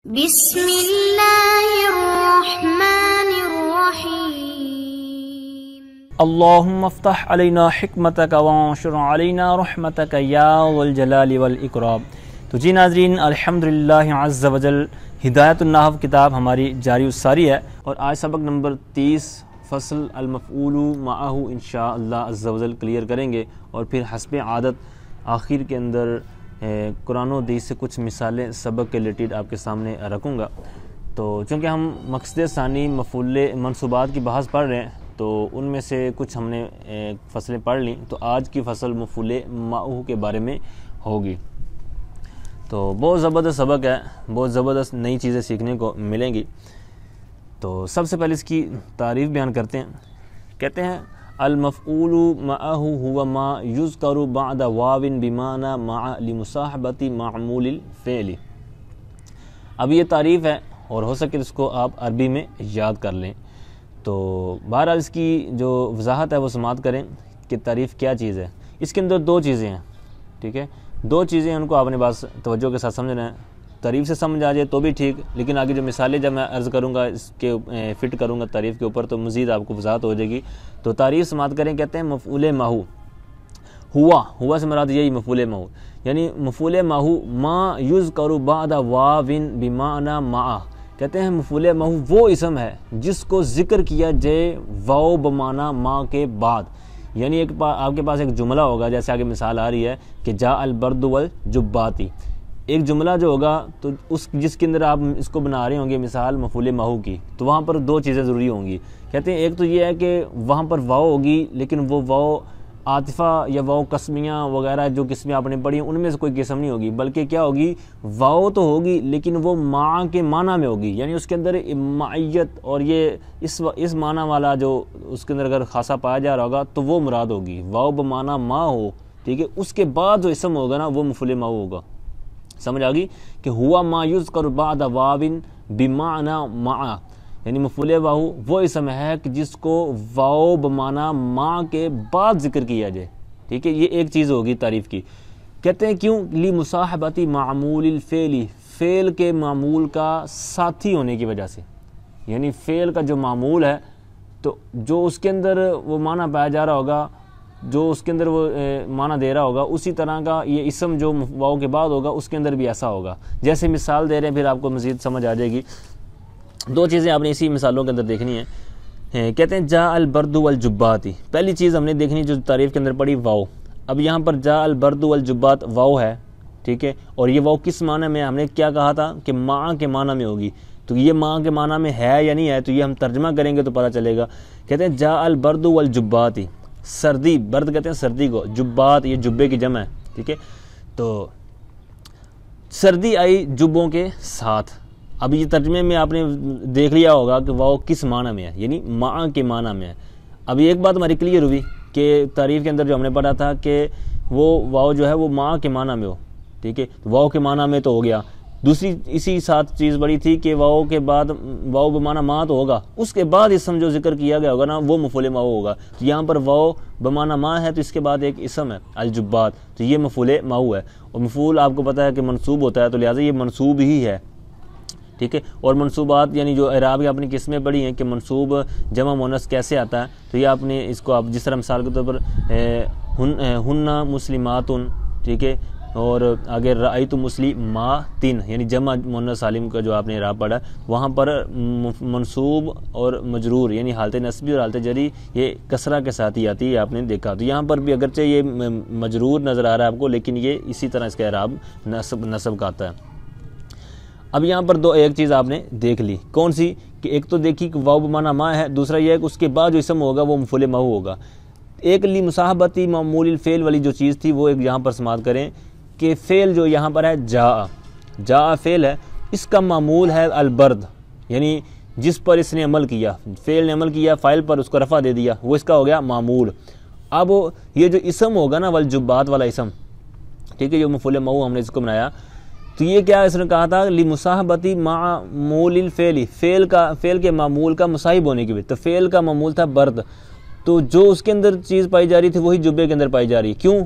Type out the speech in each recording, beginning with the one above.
بسم اللہ الرحمن الرحیم اللہم افتح علینا حکمتک وانشر علینا رحمتک یا ذو الجلال والاکرام۔ تو جی ناظرین، الحمدللہ عز وجل ہدایت النحو کتاب ہماری جاری الساری ہے، اور آج سبق نمبر 30 فصل المفعول معہ انشاءاللہ عز وجل کلیئر کریں گے، اور پھر حسب عادت آخر کے اندر قرآن و حدیث سے کچھ مثالیں سبق کے ریلیٹڈ آپ کے سامنے رکھوں گا۔ تو چونکہ ہم مقصد ثانی مفعول منصوبات کی بحث پڑھ رہے ہیں، تو ان میں سے کچھ ہم نے فصلیں پڑھ لیں، تو آج کی فصل مفعول معہ کے بارے میں ہوگی۔ تو بہت زبردست سبق ہے، بہت زبردست نئی چیزیں سیکھنے کو ملیں گی۔ تو سب سے پہلے اس کی تعریف بیان کرتے ہیں۔ کہتے ہیں المفعول معہ هو ما یذکر بعد واو بمعنی مع لمصاحبۃ معمول الفعل۔ اب یہ تعریف ہے، اور ہو سکے اس کو آپ عربی میں یاد کر لیں۔ تو بہرحال اس کی جو وضاحت ہے وہ سماعت کریں کہ تعریف کیا چیز ہے۔ اس کے اندر دو چیزیں ہیں، ٹھیک ہے، دو چیزیں ان کو آپ نے بس توجہ کے ساتھ سمجھنا ہے۔ تعریف سے سمجھ آ جائے تو بھی ٹھیک، لیکن آگے جو مثالیں جب میں عرض کروں گا اس کے فٹ کروں گا تعریف کے اوپر، تو مزید آپ کو وضاحت ہو جائے گی۔ تو تعریف سماعت کریں۔ کہتے ہیں مفعول معہ، ہوا سے مراد یہی مفعول معہ، یعنی مفعول معہ ما یذکر بعد واو بمعنی مع۔ کہتے ہیں مفعول معہ وہ اسم ہے جس کو ذکر کیا جائے واو بمعنی مع کے بعد۔ یعنی آپ کے پاس ایک جملہ ہوگا، جیسے آگے مثال آ رہی ہے کہ جاء البرد والجبات۔ ایک جملہ جو ہوگا تو جس کے اندر آپ اس کو بنا رہے ہوں گے مثال مفعول معہ کی، تو وہاں پر دو چیزیں ضروری ہوں گی۔ کہتے ہیں ایک تو یہ ہے کہ وہاں پر واو ہوگی، لیکن وہ واو عاطفہ یا واو قسمیہ وغیرہ جو قسمیں آپ نے پڑھی ہیں ان میں سے کوئی قسم نہیں ہوگی، بلکہ کیا ہوگی، واو تو ہوگی لیکن وہ مع کے معنی میں ہوگی، یعنی اس کے اندر معیت اور یہ اس معنی والا جو اس کے اندر اگر خاصا پایا جا رہا ہوگا تو وہ مراد ہوگی۔ واو بمعنی مع ہو، ٹھیک ہے، اس کے بعد جو اسم ہوگا نا وہ مفعول معہ ہوگا۔ سمجھ آ گئی کہ ہوا ما یذکر بعد واو بمعنی مع، یعنی مفعول معہ وہ اسم ہے کہ جس کو واو بمعنی مع کے بعد ذکر کیا جائے، ٹھیک ہے، یہ ایک چیز ہوگی تعریف کی۔ کہتے ہیں کیوں؟ لمصاحبۃ معمول الفعل، فعل کے معمول کا ساتھی ہونے کی وجہ سے، یعنی فعل کا جو معمول ہے تو جو اس کے اندر وہ معنی پایا جا رہا ہوگا، جو اس کے اندر وہ معنی دے رہا ہوگا، اسی طرح کا یہ اسم جو واو کے بعد ہوگا اس کے اندر بھی ایسا ہوگا۔ جیسے مثال دے رہے ہیں، پھر آپ کو مزید سمجھ آ جائے گی۔ دو چیزیں آپ نے اسی مثالوں کے اندر دیکھنی ہیں۔ کہتے ہیں جاء البرد والجبات، پہلی چیز ہم نے دیکھنی جو تعریف کے اندر پڑی واو۔ اب یہاں پر جاء البرد والجبات واو ہے، ٹھیک ہے، اور یہ واو کس معنی میں؟ ہم نے کیا کہا تھا کہ مع کے معنی میں ہوگی، تو یہ مع کے معنی میں ہے یا نہیں ہے، تو یہ ہم ترجمہ کریں گے تو پتہ چلے گا۔ کہتے ہیں جاء البرد والجبات، سردی، برد کہتے ہیں سردی کو، جبات یہ جبے کی جمع ہے، ٹھیک ہے، تو سردی آئی جبوں کے ساتھ۔ اب یہ ترجمے میں آپ نے دیکھ لیا ہوگا کہ واو کس معنی میں ہے، یعنی مع کے معنی میں ہے۔ اب ایک بات ہماری کلیئر ہوئی کہ تعریف کے اندر جو ہم نے پڑھا تھا کہ وہ واو جو ہے وہ مع کے معنی میں ہو، ٹھیک ہے، واو کے معنی میں تو ہو گیا۔ دوسری اسی ساتھ چیز بڑی تھی کہ واو کے بعد واو بمعنی مع تو ہوگا، اس کے بعد اسم جو ذکر کیا گیا ہوگا نا وہ مفعول معہ ہوگا۔ تو یہاں پر واو بمعنی مع ہے تو اس کے بعد ایک اسم ہے الجبات، تو یہ مفعول معہ ہے، اور مفعول آپ کو پتہ ہے کہ منصوب ہوتا ہے، تو لہٰذا یہ منصوب ہی ہے، ٹھیک ہے۔ اور منصوبات یعنی جو اعراب کی آپ نے قسمیں پڑھی ہیں کہ منصوب جمع مؤنث کیسے آتا ہے، تو یہ آپ نے اس کو آپ جس طرح مثال کے طور پر ہن مسلمات، ٹھیک ہے، اور آگے رأیت مسلمات، یعنی جمع مؤنث سالم کا جو آپ نے اعراب پڑھا، وہاں پر منصوب اور مجرور یعنی حالت نصبی اور حالت جری یہ کسرہ کے ساتھ ہی آتی ہے، آپ نے دیکھا۔ تو یہاں پر بھی اگرچہ یہ مجرور نظر آ رہا ہے آپ کو، لیکن یہ اسی طرح اس کا اعراب نصب کا آتا ہے۔ اب یہاں پر ایک چیز آپ نے دیکھ لی، کون سی؟ کہ ایک تو دیکھی کہ واو بمعنی مع ہے، دوسرا یہ ہے کہ اس کے بعد جو اسم ہوگا وہ مفعول معہ ہوگا۔ ایک لمصاحبۃ معمول الفعل والی جو چیز تھی وہ ایک یہاں پر سماعت کریں کہ فعل جو یہاں پر ہے جاء فعل ہے، اس کا معمول ہے البرد، یعنی جس پر اس نے عمل کیا، فعل نے عمل کیا، فاعل پر اس کو رفع دے دیا، وہ اس کا ہو گیا معمول۔ اب یہ جو اسم ہوگا نا والجبات والا اسم، ٹھیک ہے، جو مفعول معہ ہم نے اس کو بنایا، تو یہ کیا اس نے کہا تھا لمصاحبۃ معمول الفعل، فعل کے معمول کا مصاحب ہونے کی وجہ، تو فعل کا معمول تھا برد، تو جو اس کے اندر چیز پائی جا رہی تھی وہی جبے کے اندر پائی جا رہی، کیوں؟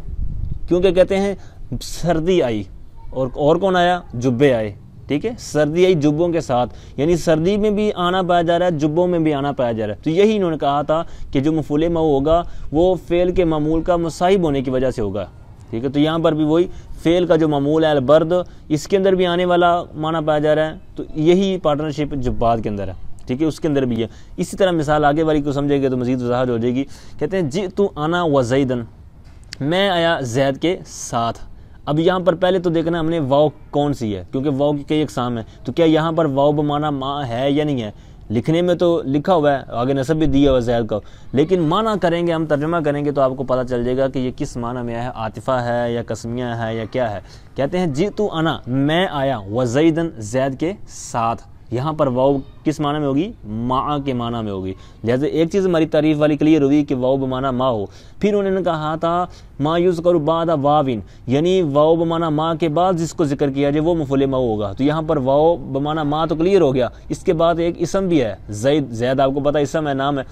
کیونکہ کہتے ہیں سردی آئی اور کون آیا؟ جبے آئے، ٹھیک ہے، سردی آئی جبوں کے ساتھ، یعنی سردی میں بھی آنا پایا جا رہا ہے، جبوں میں بھی آنا پایا جا رہا ہے۔ تو یہی انہوں نے کہا تھا کہ جو مفعول ماؤ ہوگا وہ فعل کے معمول کا مصاحب ہونے کی وجہ سے ہوگا، ٹھیک ہے۔ تو یہاں پر بھی وہی فعل کا جو معمول ہے البرد، اس کے اندر بھی آنے والا معنی پایا جا رہا ہے، تو یہی پارٹنرشپ جبات کے اندر ہے، ٹھیک ہے، اس کے اندر بھی ہے۔ اسی طرح مثال آگے والی کو سمجھے گے تو مزید وضاحت ہو جائے گی۔ کہتے ہیں جئت انا وزیدن، میں آیا زید کے ساتھ۔ اب یہاں پر پہلے تو دیکھنا ہم نے واو کون سی ہے، کیونکہ واو کی کئی اقسام ہیں، تو کیا یہاں پر واو بمعنی ما ہے یا نہیں ہے؟ لکھنے میں تو لکھا ہوا ہے، آگے نسب بھی دیا ہوا ہے زید کا، لیکن معنی کریں گے ہم، ترجمہ کریں گے تو آپ کو پتہ چل جائے گا کہ یہ کس معنی میں ہے، عاطفہ ہے یا قسمیہ ہے یا کیا ہے۔ کہتے ہیں جئت انا، میں آیا، وزیدن، زید کے ساتھ۔ یہاں پر واو کس معنی میں ہوگی؟ ما کے معنی میں ہوگی، لہذا ایک چیز ہماری تعریف والی کلیئر ہوئی کہ واو بمعنی ما ہو۔ پھر انہوں نے کہا تھا ما یذکر بعد واوین، یعنی واو بمعنی ما کے بعد جس کو ذکر کیا جائے وہ مفعول ما ہوگا۔ تو یہاں پر واو بمعنی ما تو کلیئر ہو گیا، اس کے بعد ایک اسم بھی ہے زید، زید آپ کو پتہ اسم ہے، نام ہے،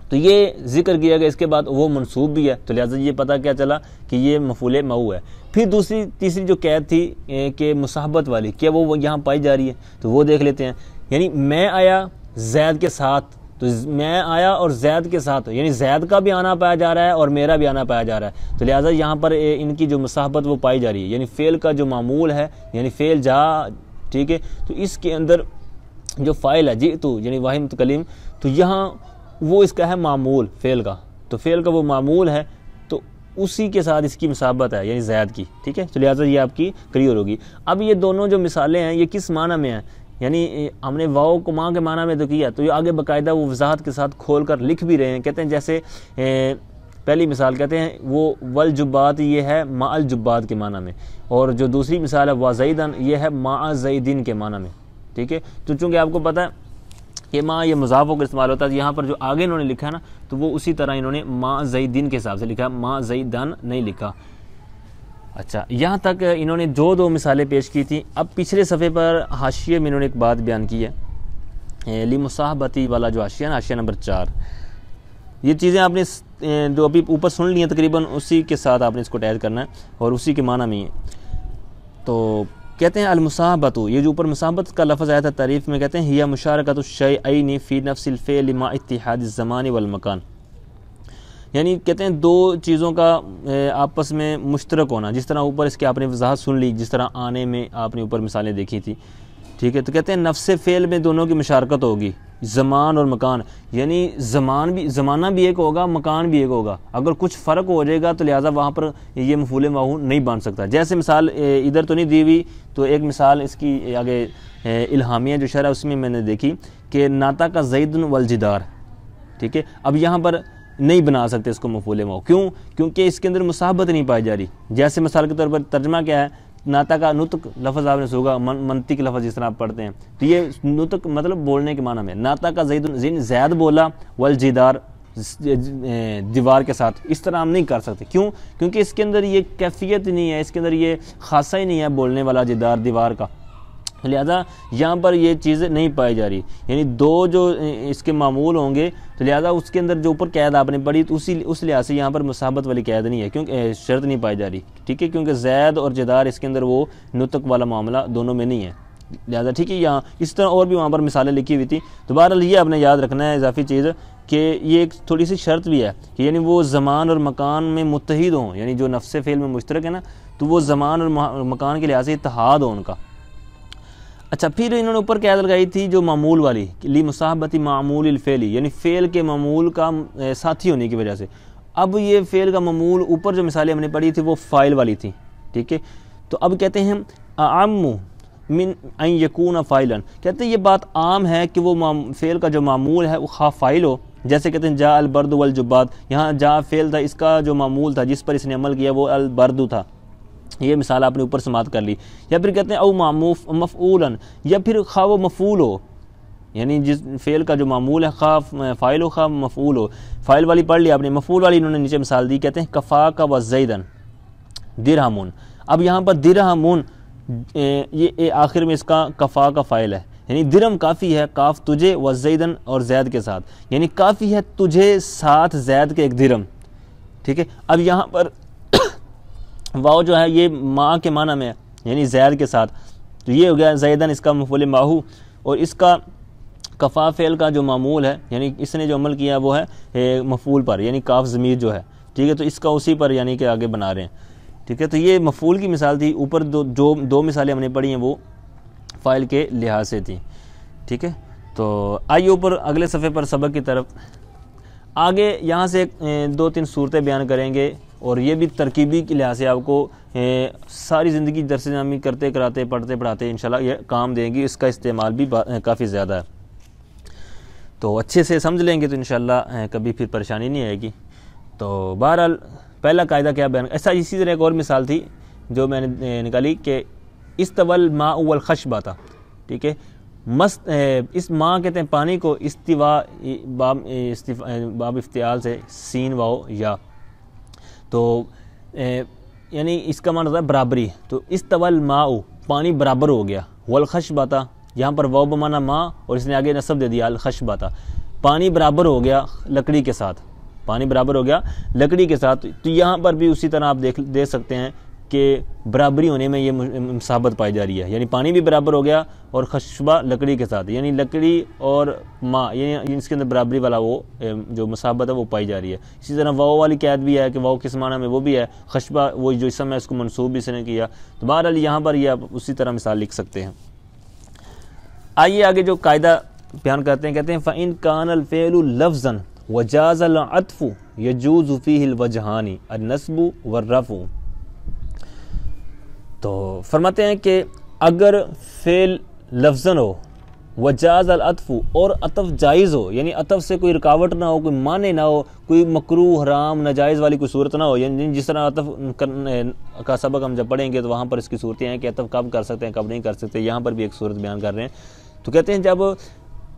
تو یہ ذکر کیا گیا، اس کے بعد وہ منصوب بھی ہے، تو لہٰذا یہ پتہ کیا چلا کہ یہ مفعول مؤ ہے۔ پھر تیسری جو قید تھی کہ مصاحبت والی، کیا وہ یہاں پائی جا رہی ہے؟ تو وہ دیکھ لیتے ہیں، یعنی میں آیا زید کے ساتھ، تو میں آیا اور زید کے ساتھ، یعنی زید کا بھی آنا پایا جا رہا ہے اور میرا بھی آنا پایا جا رہا ہے، تو لہٰذا یہاں پر ان کی جو مصاحبت وہ پائی جا رہی ہے، یعنی فعل کا جو معمول ہے، یعنی فعل جا، ٹھیک ہے، تو اس کے اندر جو فاعل ہے جئت، یعنی واحد متکلم، تو یہاں وہ اس کا ہے معمول فعل کا، تو فعل کا وہ معمول ہے، تو اسی کے ساتھ اس کی مصاحبت ہے، یعنی زید کی، ٹھیک ہے، تو لہٰذا یہ آپ کی کلیئر ہوگی۔ اب یہ دونوں جو مثالیں ہیں یہ کس معنی میں ہیں؟ یعنی ہم نے واو کو ماں کے معنی میں تو کیا، تو یہ آگے باقاعدہ وہ وضاحت کے ساتھ کھول کر لکھ بھی رہے ہیں۔ کہتے ہیں جیسے پہلی مثال کہتے ہیں وہ والجبات، یہ ہے مع الجبات کے معنی میں، اور جو دوسری مثال ہے وزیدن، یہ ہے مع زیدین کے معنی میں، ٹھیک ہے۔ تو چونکہ آپ کو پتہ ہے کہ ماں یہ مضاف ہو کر استعمال ہوتا ہے، یہاں پر جو آگے انہوں نے لکھا ہے نا، تو وہ اسی طرح انہوں نے ماں زیدین کے حساب سے لکھا، ماں زیدن نہیں لکھا۔ اچھا، یہاں تک انہوں نے جو دو مثالیں پیش کی تھیں۔ اب پچھلے صفحے پر حاشیے میں انہوں نے ایک بات بیان کی ہے، لمصاحبتی والا جو حاشیہ ہے نا، حاشیہ نمبر 4، یہ چیزیں آپ نے جو ابھی اوپر سن لی ہیں تقریباً اسی کے ساتھ آپ نے اس کو اٹیچ کرنا ہے اور اسی کے معنی میں ہی ہے۔ تو کہتے ہیں المصاحبت، یہ جو اوپر مصاحبت کا لفظ آیا تھا تعریف میں، کہتے ہیں ہی مشارکت الشیئین فی نفس الفعل مع اتحاد الزمان والمکان، یعنی کہتے ہیں دو چیزوں کا آپس میں مشترک ہونا، جس طرح اوپر اس کے آپ نے وضاحت سن لی، جس طرح آنے میں آپ نے اوپر مثالیں دیکھی تھی، ٹھیک ہے۔ تو کہتے ہیں نفس فعل میں دونوں کی مشارکت ہوگی، زمان اور مکان، یعنی زمانہ بھی ایک ہوگا، مکان بھی ایک ہوگا، اگر کچھ فرق ہو جائے گا تو لہٰذا وہاں پر یہ مفعول ماؤ نہیں بن سکتا۔ جیسے مثال ادھر تو نہیں دی ہوئی، تو ایک مثال اس کی آگے الہامیہ جو شرح اس میں نے دیکھی کہ ناتا کا زید والجدار، ٹھیک ہے۔ اب یہاں پر نہیں بنا سکتے اس کو مفعول ماؤ، کیوں؟ کیونکہ اس کے اندر مصاحبت نہیں پائی جا رہی۔ جیسے مثال کے طور پر ترجمہ کیا ہے، ناتا کا نطق لفظ آپ نے سوگا، منطق لفظ جس طرح آپ پڑھتے ہیں، تو یہ نطق مطلب بولنے کے معنی میں، ناتا کا زید بولا، والجدار دیوار کے ساتھ، اس طرح ہم نہیں کر سکتے، کیوں؟ کیونکہ اس کے اندر یہ کیفیت نہیں ہے، اس کے اندر یہ خاصہ ہی نہیں ہے بولنے والا جدار دیوار کا، لہذا یہاں پر یہ چیزیں نہیں پائی جا رہی، یعنی دو جو اس کے معمول ہوں گے، تو لہذا اس کے اندر جو اوپر قید آپ نے پڑھی تو اس لحاظ سے یہاں پر مصاحبت والی قید نہیں ہے، کیونکہ شرط نہیں پائی جا رہی، ٹھیک ہے، کیونکہ زید اور جدار اس کے اندر وہ نطق والا معاملہ دونوں میں نہیں ہے، لہذا ٹھیک ہے۔ یہاں اس طرح اور بھی وہاں پر مثالیں لکھی ہوئی تھیں، تو بہرحال یہ آپ نے یاد رکھنا ہے اضافی چیز کہ یہ ایک تھوڑی سی شرط بھی ہے کہ یعنی وہ زمان اور مکان میں متحد ہوں، یعنی جو نفس فعل میں مشترک ہے نا، تو وہ زمان اور مکان کے لحاظ سے اتحاد ہو ان کا۔ اچھا، پھر انہوں نے اوپر قید لگائی تھی جو معمول والی، لی مصاحبتی معمول الفعلی، یعنی فعل کے معمول کا ساتھی ہونے کی وجہ سے۔ اب یہ فعل کا معمول اوپر جو مثالیں ہم نے پڑھی تھی وہ فاعل والی تھی، ٹھیک ہے۔ تو اب کہتے ہیں اعم من ان یکون فاعلا، کہتے ہیں یہ بات عام ہے کہ وہ فعل کا جو معمول ہے وہ خواہ فاعل ہو، جیسے کہتے ہیں جاء البرد والجبات، یہاں جاء فعل تھا، اس کا جو معمول تھا جس پر اس نے عمل کیا وہ البرد تھا، یہ مثال آپ نے اوپر سماعت کر لی۔ یا پھر کہتے ہیں او مفعولا، یا پھر خواہ وہ مفعول ہو، یعنی جس فعل کا جو معمول ہے خواہ فاعل ہو خواہ مفعول ہو، فاعل والی پڑھ لی آپ نے، مفعول والی انہوں نے نیچے مثال دی، کہتے ہیں کفاک وزیدن درہمون۔ اب یہاں پر درہمون یہ آخر میں اس کا کفا کا فاعل ہے، یعنی درہم کافی ہے، کاف تجھے وزیدن اور زید کے ساتھ، یعنی کافی ہے تجھے ساتھ زید کے ایک درہم، ٹھیک ہے۔ اب یہاں پر واو جو ہے یہ ماں کے معنی میں ہے، یعنی زید کے ساتھ، تو یہ ہو گیا زیدن اس کا مفعول ماہو، اور اس کا کفا فعل کا جو معمول ہے یعنی اس نے جو عمل کیا وہ ہے مفعول پر، یعنی کاف ضمیر جو ہے، ٹھیک ہے، تو اس کا اسی پر یعنی کہ آگے بنا رہے ہیں، ٹھیک ہے۔ تو یہ مفعول کی مثال تھی، اوپر دو مثالیں ہم نے پڑھی ہیں وہ فاعل کے لحاظ سے تھیں، ٹھیک ہے۔ تو آئیے اوپر اگلے صفحے پر سبق کی طرف آگے یہاں سے 2-3 صورتیں بیان کریں گے، اور یہ بھی ترکیبی کے لحاظ سے آپ کو ساری زندگی درس نامی کرتے کراتے پڑھتے پڑھاتے انشاءاللہ یہ کام دیں گی، اس کا استعمال بھی کافی زیادہ ہے، تو اچھے سے سمجھ لیں گے تو انشاءاللہ کبھی پھر پریشانی نہیں آئے گی۔ تو بہرحال پہلا قاعدہ کیا بیان، ایسا اسی طرح ایک اور مثال تھی جو میں نے نکالی کہ استوى الماء والخشبہ تھا، ٹھیک ہے، اس ماء کہتے ہیں پانی کو، استوا باب افتعال سے سین واو یا، تو یعنی اس کا معنی ہوتا ہے برابری، تو استوى الماء پانی برابر ہو گیا، والخشبہ تھا یہاں پر واو بمانا ماء اور اس نے آگے نصب دے دیا الخشبہ تھا، پانی برابر ہو گیا لکڑی کے ساتھ، پانی برابر ہو گیا لکڑی کے ساتھ، تو یہاں پر بھی اسی طرح آپ دیکھ سکتے ہیں کہ برابری ہونے میں یہ مسابت پائی جا رہی ہے، یعنی پانی بھی برابر ہو گیا اور خشبہ لکڑی کے ساتھ، یعنی لکڑی اور ماء یعنی اس کے اندر برابری والا وہ جو مسابت ہے وہ پائی جا رہی ہے۔ اسی طرح واو والی قید بھی ہے کہ واو کس معنی میں، وہ بھی ہے خشبہ وہ جو اسم ہے اس کو منصوب بھی اس نے کیا، تو بہرحال یہاں پر یہ آپ اسی طرح مثال لکھ سکتے ہیں۔ آئیے آگے جو قاعدہ بیان کرتے ہیں، کہتے ہیں فَإِن كَانَ الْفِعْلُ لَفْظًا وَجَازَ الْعَطْفُ يَجُوزُ فِيهِ الْوَجْهَانِ النَّصْبُ وَالرَّفْعُ۔ تو فرماتے ہیں کہ اگر فعل لفظاً ہو، وجاز العطف اور عطف جائز ہو، یعنی عطف سے کوئی رکاوٹ نہ ہو، کوئی مانع نہ ہو، کوئی مکروہ حرام ناجائز والی کوئی صورت نہ ہو، یعنی جس طرح عطف کا سبق ہم جب پڑھیں گے تو وہاں پر اس کی صورتیں ہیں کہ عطف کب کر سکتے ہیں کب نہیں کر سکتے، یہاں پر بھی ایک صورت بیان کر رہے ہیں۔ تو کہتے ہیں جب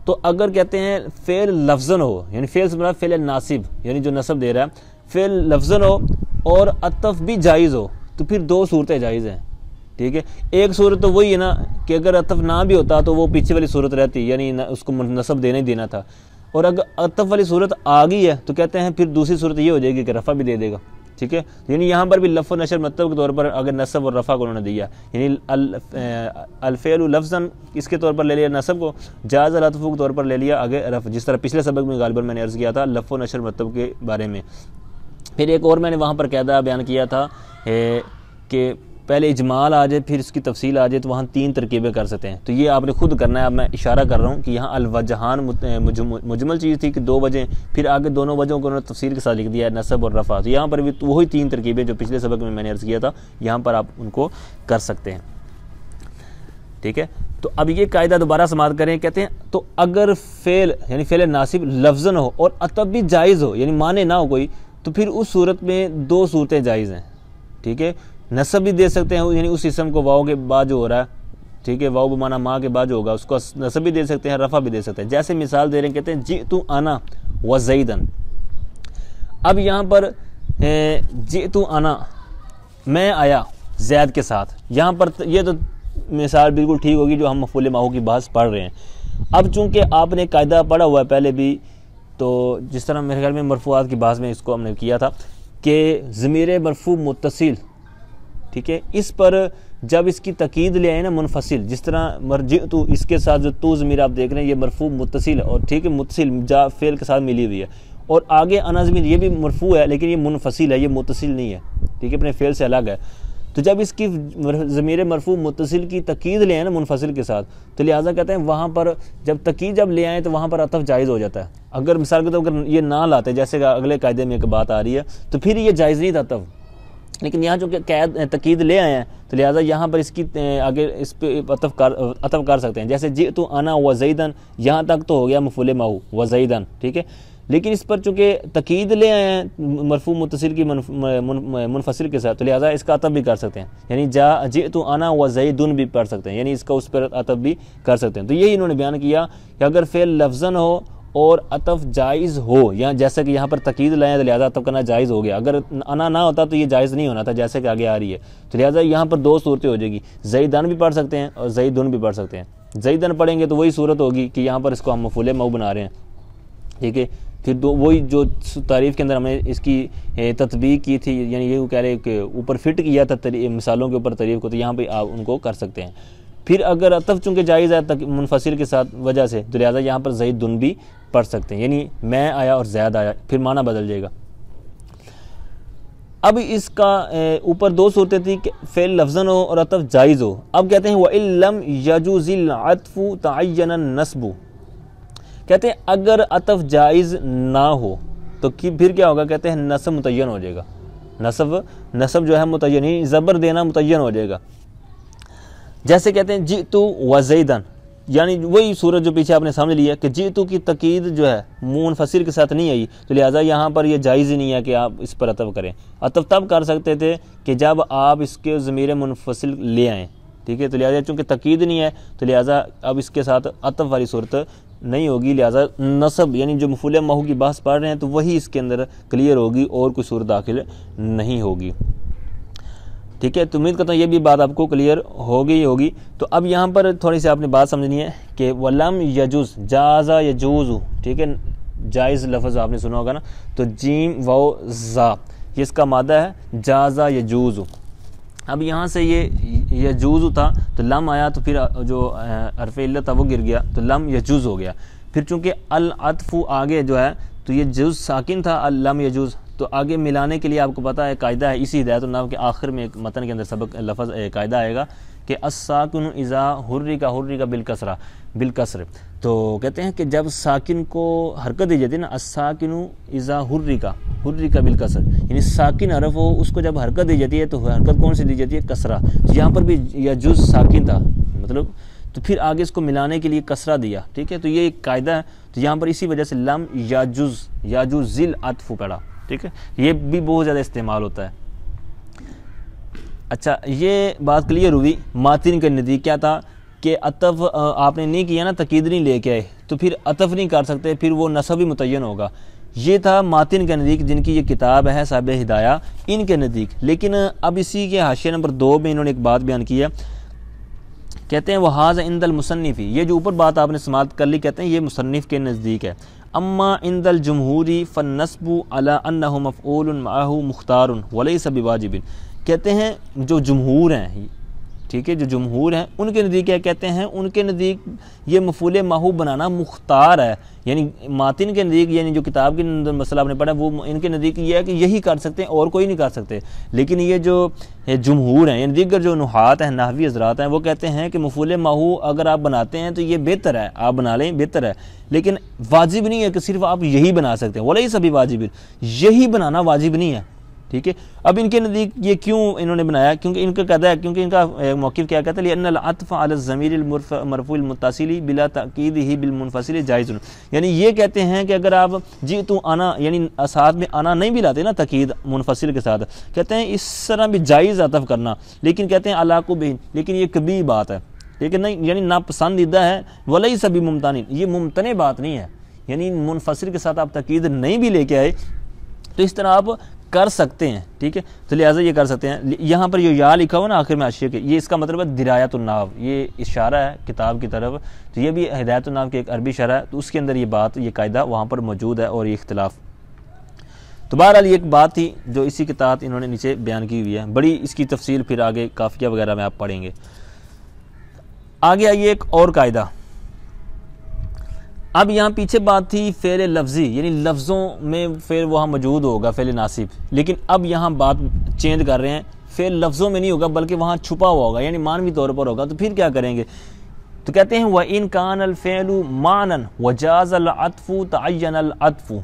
تو اگر کہتے ہیں فعل لفظاً ہو، یعنی فعل سے مراد فعل ناصب یعنی جو نصب دے رہا ہے، فعل لفظاً ہو اور عطف بھی جائز ہو، تو پھر 2 صورتیں جائز ہیں، ٹھیک ہے۔ ایک صورت تو وہی ہے نا کہ اگر عطف نہ بھی ہوتا تو وہ پیچھے والی صورت رہتی، یعنی اس کو نصب دینا ہی دینا تھا، اور اگر عطف والی صورت آ گئی ہے تو کہتے ہیں پھر دوسری صورت یہ ہو جائے گی کہ رفع بھی دے دے گا، ٹھیک ہے۔ یعنی یہاں پر بھی لفظ و نشر مطلب کے طور پر اگر نصب اور رفع کو انہوں نے دیا، یعنی الفعل لفظاً اس کے طور پر لے لیا نصب کو، جاز العطف کے طور پر لے لیا آگے رفع، جس طرح پچھلے سبق میں غالباً میں نے عرض کیا تھا لفظ و نشر مطلب کے بارے میں۔ پھر ایک اور میں نے وہاں پر قاعدہ بیان کیا تھا کہ پہلے اجمال آ جائے پھر اس کی تفصیل آ جائے تو وہاں 3 ترکیبیں کر سکتے ہیں، تو یہ آپ نے خود کرنا ہے۔ اب میں اشارہ کر رہا ہوں کہ یہاں الوجہان مجمل چیز تھی کہ 2 وجہیں، پھر آگے دونوں وجہوں کو انہوں نے تفصیل کے ساتھ لکھ دیا ہے نصب اور رفع، تو یہاں پر بھی وہی 3 ترکیبیں جو پچھلے سبق میں نے عرض کیا تھا یہاں پر آپ ان کو کر سکتے ہیں، ٹھیک ہے۔ تو اب یہ قاعدہ دوبارہ سماعت کریں، کہتے ہیں تو اگر فعل یعنی فعل ناصب لفظاً ہو اور عطف بھی جائز ہو یعنی معنی نہ ہو کوئی، تو پھر اس صورت میں 2 صورتیں جائز ہیں، ٹھیک ہے۔ نصب بھی دے سکتے ہیں یعنی اس اسم کو واو کے بعد جو ہو رہا ہے، ٹھیک ہے، واو بمانا ماں کے بعد جو ہوگا اس کو نصب بھی دے سکتے ہیں، رفع بھی دے سکتے ہیں۔ جیسے مثال دے رہے ہیں، کہتے ہیں جئت انا وزیدن، اب یہاں پر جئت انا میں آیا زید کے ساتھ، یہاں پر یہ تو مثال بالکل ٹھیک ہوگی جو ہم مفعول ماہو کی بحث پڑھ رہے ہیں۔ اب چونکہ آپ نے قاعدہ پڑھا ہوا ہے پہلے بھی، تو جس طرح میرے خیال میں مرفوعات کی بحث میں اس کو ہم نے کیا تھا کہ ضمیر مرفوع متصل، ٹھیک ہے، اس پر جب اس کی تاکید لے آئے نا منفصل، جس طرح مرجئت اس کے ساتھ جو تو ضمیر آپ دیکھ رہے ہیں یہ مرفوع متصل ہے، اور ٹھیک ہے متصل جا فعل کے ساتھ ملی ہوئی ہے، اور آگے انا ضمیر یہ بھی مرفوع ہے لیکن یہ منفصل ہے، یہ متصل نہیں ہے، ٹھیک ہے، اپنے فعل سے الگ ہے۔ تو جب اس کی ضمیر مرفوع متصل کی تاکید لے آئے نا منفصل کے ساتھ، تو لہٰذا کہتے ہیں وہاں پر جب تاکید جب لے آئیں تو وہاں پر عطف جائز ہو جاتا ہے۔ اگر مثال کے طور پر یہ نہ لاتے، جیسے کہ اگلے قاعدے میں ایک بات آ رہی ہے، تو پھر یہ جائز نہیں تھا عطف، لیکن یہاں چونکہ تاکید لے آئے ہیں تو لہٰذا یہاں پر اس کی آگے اس پہ عطف کر سکتے ہیں، جیسے جئت انا وزیدن، یہاں تک تو ہو گیا مفعول ماہو وزیدن، ٹھیک ہے، لیکن اس پر چونکہ تاکید لے آئے ہیں مرفوع متصل کی منفصل کے ساتھ، تو لہٰذا اس کا عطف بھی کر سکتے ہیں، یعنی جئت انا وزیدن بھی پڑھ سکتے ہیں، یعنی اس کا اس پر عطف بھی کر سکتے ہیں۔ تو یہی انہوں نے بیان کیا کہ اگر فعل لفظاً ہو اور عطف جائز ہو، یا جیسا کہ یہاں پر تاکید لائیں تو لہٰذا عطف کرنا جائز ہو گیا، اگر انا نہ ہوتا تو یہ جائز نہیں ہونا تھا جیسے کہ آگے آ رہی ہے، تو لہٰذا یہاں پر 2 صورتیں ہو جائے گی، زیدن بھی پڑھ سکتے ہیں اور زیدن بھی پڑھ سکتے ہیں۔ زیدن پڑھیں گے تو وہی صورت ہوگی کہ یہاں پر اس کو ہم مفعول ماہو بنا رہے ہیں، ٹھیک ہے، پھر وہی جو تعریف کے اندر ہم نے اس کی تطبیق کی تھی، یعنی یہ کہہ رہے کہ اوپر فٹ کیا تھا مثالوں کے اوپر تعریف کو، تو یہاں پہ آپ ان کو کر سکتے ہیں۔ پھر اگر عطف چونکہ جائز ہے منفصل کے ساتھ وجہ سے تو لہٰذا یہاں پر زیدن بھی پڑھ سکتے ہیں، یعنی میں آیا اور زید آیا، پھر معنی بدل جائے گا۔ اب اس کا اوپر دو صورتیں تھیں کہ فعل لفظاً ہو اور عطف جائز ہو۔ اب کہتے ہیں وَإِن لَمْ يَجُوزِ الْعَطْفُ تَعَيَّنَ النَّصْبُ، کہتے ہیں اگر عطف جائز نہ ہو تو پھر کیا ہوگا، کہتے ہیں نصب متعین ہو جائے گا، نصب جو ہے متعین، یعنی زبر دینا متعین ہو جائے گا۔ جیسے کہتے ہیں جئتو وزیدن، یعنی وہی صورت جو پیچھے آپ نے سمجھ لیا کہ جئتو کی تقید جو ہے منفصل کے ساتھ نہیں آئی، تو لہٰذا یہاں پر یہ جائز ہی نہیں ہے کہ آپ اس پر عطف کریں۔ عطف تب کر سکتے تھے کہ جب آپ اس کے ضمیر منفصل لے آئیں، ٹھیک ہے، تو لہٰذا چونکہ تقید نہیں ہے تو لہٰذا اب اس کے ساتھ عطف والی صورت نہیں ہوگی، لہٰذا نصب یعنی جو مفعول ماہو کی بحث پڑھ رہے ہیں تو وہی اس کے اندر کلیئر ہوگی اور کوئی صورت داخل نہیں ہوگی، ٹھیک ہے۔ تو امید کرتا ہوں یہ بھی بات آپ کو کلیئر ہوگی۔ تو اب یہاں پر تھوڑی سی آپ نے بات سمجھنی ہے کہ وَلَمْ يَجُوز، جازا یجوز، ٹھیک ہے، جائز لفظ آپ نے سنا ہوگا نا، تو جیم واو زا یہ اس کا مادہ ہے جازا یجوز۔ اب یہاں سے یہ یجوز تھا تو لم آیا تو پھر جو حرف علت تھا وہ گر گیا تو لم یجوز ہو گیا۔ پھر چونکہ العطف آگے جو ہے تو یہ جز ساکن تھا لم یجوز، تو آگے ملانے کے لیے آپ کو پتہ ہے قاعدہ ہے اسی ہدایت النحو کے آخر میں ایک متن کے اندر سبق لفظ قاعدہ آئے گا کہ الساکن اذا حرک بالکسر، تو کہتے ہیں کہ جب ساکن کو حرکت دی جاتی ہے نا، الساکن اذا حرک بالکسر، یعنی ساکن حرف ہو اس کو جب حرکت دی جاتی ہے تو حرکت کون سی دی جاتی ہے، کسرہ۔ تو یہاں پر بھی یجوز ساکن تھا مطلب، تو پھر آگے اس کو ملانے کے لیے کسرہ دیا، ٹھیک ہے، تو یہ ایک قاعدہ ہے۔ تو یہاں پر اسی وجہ سے لم یجوز العطف پڑھا، ٹھیک ہے، یہ بھی بہت زیادہ استعمال ہوتا ہے۔ اچھا یہ بات کلیئر ہوئی۔ ماتن کے نزدیک کیا تھا کہ عطف آپ نے نہیں کیا نا، تقید نہیں لے کے آئے تو پھر عطف نہیں کر سکتے، پھر وہ نصب ہی متعین ہوگا۔ یہ تھا ماتن کے نزدیک، جن کی یہ کتاب ہے صاحب ہدایہ، ان کے نزدیک۔ لیکن اب اسی کے حاشیہ نمبر 2 میں انہوں نے ایک بات بیان کی ہے، کہتے ہیں وَهَذَا عِنْدَ الْمُصَنِّفِ، یہ جو اوپر بات آپ نے سماعت کر لی، کہتے ہیں یہ مصنف کے نزدیک ہے۔ اما عند الجمہوری فالنصب علی انہ مفعول معہ مختار وليس بواجب، کہتے ہیں جو جمہور ہیں، ٹھیک ہے، جو جمہور ہیں ان کے نزدیک کیا کہتے ہیں، ان کے نزدیک یہ مفعول معہ بنانا مختار ہے، یعنی ماتن کے نزدیک، یعنی جو کتاب کے اندر مسئلہ آپ نے پڑھا وہ ان کے نزدیک یہ ہے کہ یہی کر سکتے ہیں اور کوئی نہیں کر سکتے۔ لیکن یہ جو جمہور ہیں، یعنی دیگر جو نحات ہیں، نحوی حضرات ہیں، وہ کہتے ہیں کہ مفعول معہ اگر آپ بناتے ہیں تو یہ بہتر ہے، آپ بنا لیں بہتر ہے، لیکن واجب نہیں ہے کہ صرف آپ یہی بنا سکتے ہیں، ولیس بواجب، یہی بنانا واجب نہیں ہے، ٹھیک ہے۔ اب ان کے نزدیک یہ کیوں انہوں نے بنایا، کیونکہ ان کا قاعدہ ہے، کیونکہ ان کا موقف کیا کہتا ہے، لأن العطف على الضمیر المرفوع المتصل بلا تأکیدہ بالمنفصل جائز، یعنی یہ کہتے ہیں کہ اگر آپ جئتو انا یعنی ساتھ میں انا نہیں بھی لاتے نا تقید منفصل کے ساتھ، کہتے ہیں اس طرح بھی جائز عطف کرنا، لیکن کہتے ہیں علاقو بہن، لیکن یہ کبھی بات ہے، لیکن نہیں یعنی ناپسندیدہ ہے، ولیس بممتنع، یہ ممتنع بات نہیں ہے، یعنی منفصل کے ساتھ آپ تقید نہیں بھی لے کے آئے تو اس طرح آپ کر سکتے ہیں، ٹھیک ہے، تو لہٰذا یہ کر سکتے ہیں۔ یہاں پر یا لکھا ہوا نا آخر میں حاشیے کے، یہ اس کا مطلب ہے درایت النحو، یہ اشارہ ہے کتاب کی طرف، تو یہ بھی ہدایت النحو کی ایک عربی شرح ہے، تو اس کے اندر یہ بات، یہ قاعدہ وہاں پر موجود ہے اور یہ اختلاف۔ تو بہرحال یہ ایک بات تھی جو اسی کے تحت انہوں نے نیچے بیان کی ہوئی ہے، بڑی اس کی تفصیل پھر آگے کافیہ وغیرہ میں آپ پڑھیں گے۔ آگے آئیے ایک اور قاعدہ۔ اب یہاں پیچھے بات تھی فعل لفظی، یعنی لفظوں میں فعل وہاں موجود ہوگا فعل ناصب، لیکن اب یہاں بات چینج کر رہے ہیں، فعل لفظوں میں نہیں ہوگا بلکہ وہاں چھپا ہوا ہوگا، یعنی معنوی طور پر ہوگا، تو پھر کیا کریں گے؟ تو کہتے ہیں وَإِن كَانَ الْفِعْلُ مَعْنًا وَجَازَ الْعَطْفُ تَعَيَّنَ الْعَطْفُ،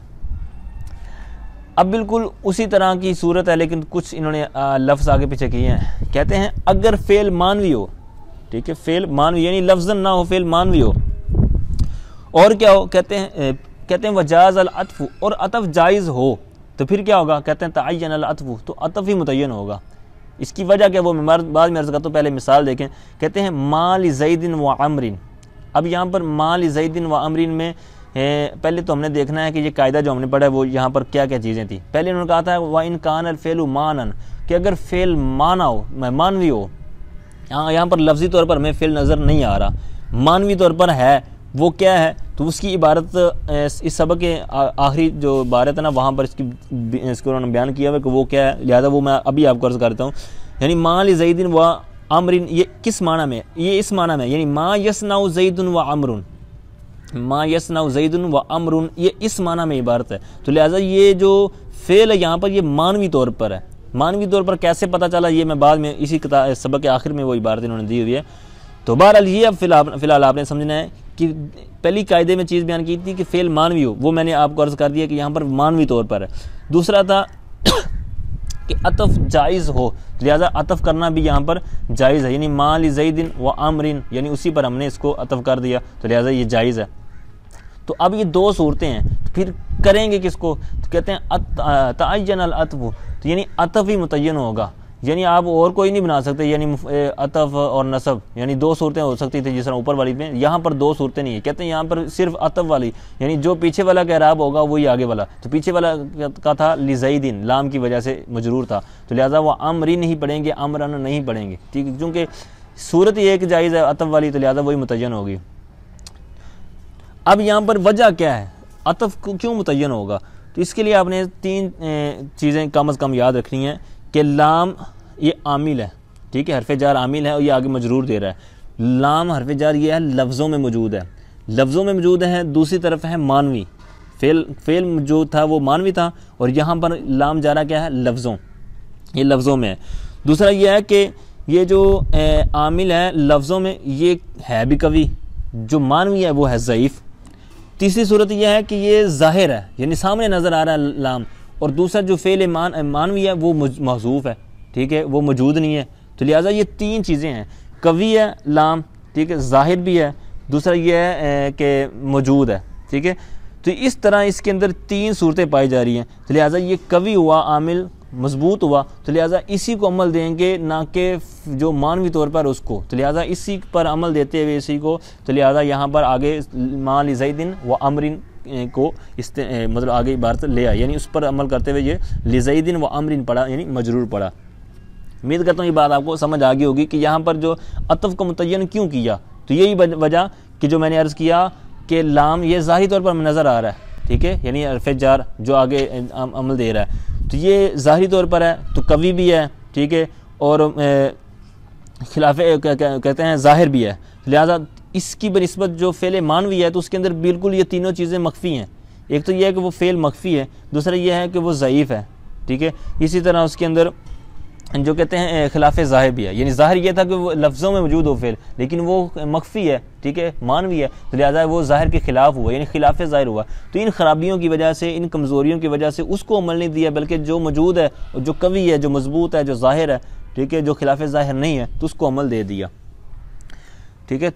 اب بالکل اسی طرح کی صورت ہے لیکن کچھ انہوں نے لفظ آگے پیچھے کیے ہیں۔ کہتے ہیں اگر فعل مانوی ہو، ٹھیک ہے، فعل مانوی یعنی لفظاً نہ ہو، فعل مانوی ہو، اور کیا ہو، کہتے ہیں وجاز العطف، اور عطف جائز ہو، تو پھر کیا ہوگا؟ کہتے ہیں تعین العطف، تو عطف ہی متعین ہوگا۔ اس کی وجہ کیا، وہ بعد میں عرض کرتا ہوں، پہلے مثال دیکھیں۔ کہتے ہیں مال زید و عمر، اب یہاں پر مال زید و عمر میں پہلے تو ہم نے دیکھنا ہے کہ یہ قاعدہ جو ہم نے پڑھا ہے وہ یہاں پر کیا کیا چیزیں تھیں۔ پہلے انہوں نے کہا تھا وَإِن كَانَ الْفِعْلُ مَعْنًا، کہ اگر فعل معنی ہو، مانوی ہو، یہاں پر لفظی طور پر ہمیں فعل نظر نہیں آ رہا، مانوی طور پر ہے، وہ کیا ہے؟ تو اس کی عبارت اس سبق کے آخری جو عبارت ہے نا وہاں پر اس کو انہوں نے بیان کیا ہے کہ وہ کیا ہے، لہذا وہ میں ابھی آپ کو عرض کرتا ہوں، یعنی مال زیدن و امرن یہ کس معنی میں؟ یہ اس معنی میں یعنی ما یصنع زید و عمرن، ما یصنع زید و عمرن یہ اس معنی میں عبارت ہے. تو لہٰذا یہ جو فعل ہے یہاں پر یہ معنوی طور پر ہے. معنوی طور پر کیسے پتہ چلا یہ میں بعد میں اسی سبق کے آخر میں وہ عبارت انہوں نے دی ہوئی ہے. تو بہرحال یہ اب فی الحال آپ نے سمجھنا ہے کہ پہلی قاعدے میں چیز بیان کی تھی کہ فعل معنوی ہو، وہ میں نے آپ کو عرض کر دیا کہ یہاں پر معنوی طور پر ہے. دوسرا تھا کہ عطف جائز ہو، لہذا عطف کرنا بھی یہاں پر جائز ہے، یعنی ما لزید و عمرن یعنی اسی پر ہم نے اس کو عطف کر دیا تو لہذا یہ جائز ہے. تو اب یہ دو صورتیں ہیں، پھر کریں گے کس کو؟ تو کہتے ہیں تعین العطف، تو یعنی عطف ہی متعین ہوگا، یعنی آپ اور کوئی نہیں بنا سکتے، یعنی عطف اور نصب یعنی دو صورتیں ہو سکتی تھیں جس طرح اوپر والی میں، یہاں پر دو صورتیں نہیں ہیں. کہتے ہیں یہاں پر صرف عطف والی یعنی جو پیچھے والا کا اعراب ہوگا وہی آگے والا. تو پیچھے والا کا تھا لزیدن، لام کی وجہ سے مجرور تھا، تو لہٰذا وہ امرن ہی پڑھیں گے، امرن نہیں پڑھیں گے، ٹھیک ہے، کیونکہ صورت یہ ایک جائز ہے عطف والی، تو لہٰذا وہی متعین ہوگی. اب یہاں پر وجہ کیا ہے، عطف کیوں متعین ہوگا؟ تو اس کے لیے آپ نے تین چیزیں کم از کم یاد رکھنی ہیں کہ لام یہ عامل ہے، ٹھیک ہے، حرف جار عامل ہے اور یہ آگے مجرور دے رہا ہے. لام حرف جار یہ ہے لفظوں میں موجود ہے، لفظوں میں موجود ہے. دوسری طرف ہے مانوی، فعل جو تھا وہ مانوی تھا اور یہاں پر لام جارہ کیا ہے لفظوں، یہ لفظوں میں ہے. دوسرا یہ ہے کہ یہ جو عامل ہے لفظوں میں یہ ہے بھی قوی، جو مانوی ہے وہ ہے ضعیف. تیسری صورت یہ ہے کہ یہ ظاہر ہے یعنی سامنے نظر آ رہا ہے لام، اور دوسرا جو فعل مانوی ہے وہ محذوف ہے، ٹھیک ہے، وہ موجود نہیں ہے. تو لہٰذا یہ تین چیزیں ہیں، قوی ہے لام، ٹھیک ہے، ظاہر بھی ہے، دوسرا یہ ہے کہ موجود ہے، ٹھیک ہے. تو اس طرح اس کے اندر تین صورتیں پائی جا رہی ہیں. تو لہٰذا یہ قوی ہوا، عامل مضبوط ہوا، تو لہٰذا اسی کو عمل دیں گے نہ کہ جو مانوی طور پر اس کو. تو لہٰذا اسی پر عمل دیتے ہوئے اسی کو، تو لہٰذا یہاں پر آگے ما لزیدن و عمرن کو مطلب آگے عبارت لے آئی، یعنی اس پر عمل کرتے ہوئے یہ لزیدن و عمرن پڑھا یعنی مجرور پڑھا. امید کرتا ہوں یہ بات آپ کو سمجھ آ گئی ہوگی کہ یہاں پر جو عطف کو متعین کیوں کیا. تو یہی وجہ کہ جو میں نے عرض کیا کہ لام یہ ظاہری طور پر نظر آ رہا ہے، ٹھیک ہے، یعنی حرف جار جو آگے عمل دے رہا ہے تو یہ ظاہری طور پر ہے، تو قوی بھی ہے، ٹھیک ہے، اور خلاف کہتے ہیں ظاہر بھی ہے. لہذا اس کی بنسبت جو فعل مانوی ہے تو اس کے اندر بالکل یہ تینوں چیزیں مخفی ہیں. ایک تو یہ ہے کہ وہ فعل مخفی ہے، دوسرا یہ ہے کہ وہ ضعیف ہے، ٹھیک ہے. اسی طرح اس کے اندر جو کہتے ہیں خلاف ظاہر بھی ہے، یعنی ظاہر یہ تھا کہ وہ لفظوں میں موجود ہو فعل، لیکن وہ مخفی ہے، ٹھیک ہے، مانوی ہے، تو لہٰذا وہ ظاہر کے خلاف ہوا یعنی خلاف ظاہر ہوا. تو ان خرابیوں کی وجہ سے، ان کمزوریوں کی وجہ سے اس کو عمل نہیں دیا، بلکہ جو موجود ہے، جو قوی ہے، جو مضبوط ہے، جو ظاہر ہے، ٹھیک ہے، جو خلاف ظاہر نہیں ہے تو اس کو عمل دے دیا، ٹھیک ہے.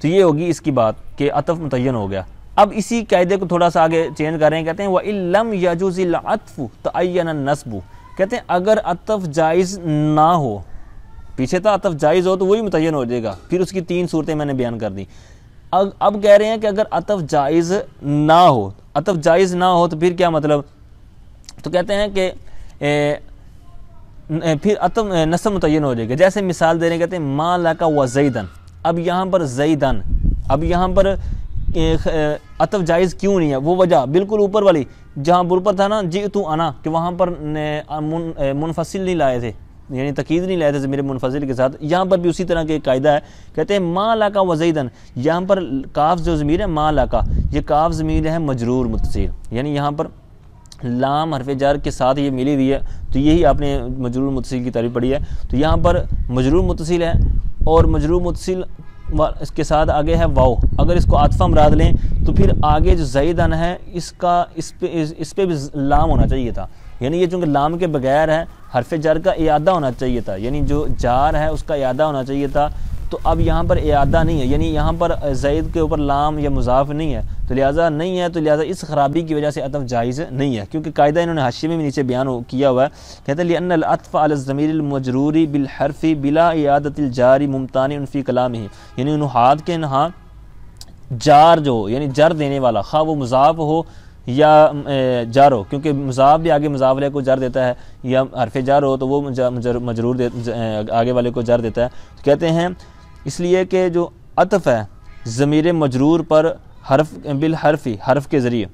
تو یہ ہوگی اس کی بات کہ عطف متعین ہو گیا. اب اسی قاعدے کو تھوڑا سا آگے چینج کر رہے ہیں، کہتے ہیں وَإِن لَمْ يَجُوزِ الْعَطْفُ تَعَيَّنَ النَّصْبُ. کہتے ہیں اگر عطف جائز نہ ہو، پیچھے تھا عطف جائز ہو تو وہی متعین ہو جائے گا. پھر اس کی تین صورتیں میں نے بیان کر دی. اب کہہ رہے ہیں کہ اگر عطف جائز نہ ہو، عطف جائز نہ ہو تو پھر کیا مطلب؟ تو کہتے ہیں کہ پھر عطف نصب متعین ہو جائے گا. جیسے مثال دے رہے ہیں، کہتے ہیں ما لک و زیدن. اب یہاں پر زیدن، اب یہاں پر عطف جائز کیوں نہیں ہے؟ وہ وجہ بالکل اوپر والی جہاں اوپر تھا نا جئت انا، کہ وہاں پر منفصل نہیں لائے تھے، یعنی تقید نہیں لائے تھے میرے منفصل کے ساتھ. یہاں پر بھی اسی طرح کے قاعدہ ہے. کہتے ہیں ما لک و زیدن، یہاں پر کاف جو ضمیر ہے ما لک، یہ کاف ضمیر ہے مجرور متصل، یعنی یہاں پر لام حرف جار کے ساتھ یہ ملی ہوئی ہے. تو یہی آپ نے مجرور متصل کی تعریف پڑھی ہے. تو یہاں پر مجرور متصل ہے اور مجرور متصل اس کے ساتھ آگے ہے واو. اگر اس کو عاطفہ مراد لیں تو پھر آگے جو زیدن ہے اس پہ بھی لام ہونا چاہیے تھا، یعنی یہ چونکہ لام کے بغیر ہے حرف جار کا اعادہ ہونا چاہیے تھا، یعنی جو جار ہے اس کا اعادہ ہونا چاہیے تھا. تو اب یہاں پر اعادہ نہیں ہے، یعنی یہاں پر زید کے اوپر لام یا مضاف نہیں ہے، تو لہٰذا نہیں ہے، تو لہٰذا اس خرابی کی وجہ سے عطف جائز نہیں ہے. کیونکہ قاعدہ انہوں نے حاشیے میں بھی نیچے بیان کیا ہوا ہے. کہتے ہیں لأن العطف على الضمیر المجرور بالحرف بلا اعادۃ الجار ممتنع فی کلامہ، یعنی نحات کے نہاں جار جو یعنی جر دینے والا، خواہ وہ مضاف ہو یا جار ہو، کیونکہ مضاف بھی آگے مضاف علیہ کو جر دیتا ہے، یا حرف جار ہو تو وہ مجرور آگے والے کو جر دیتا ہے. تو کہتے ہیں اس لیے کہ جو عطف ہے ضمیر مجرور پر حرف بالحرفی، حرف کے ذریعے،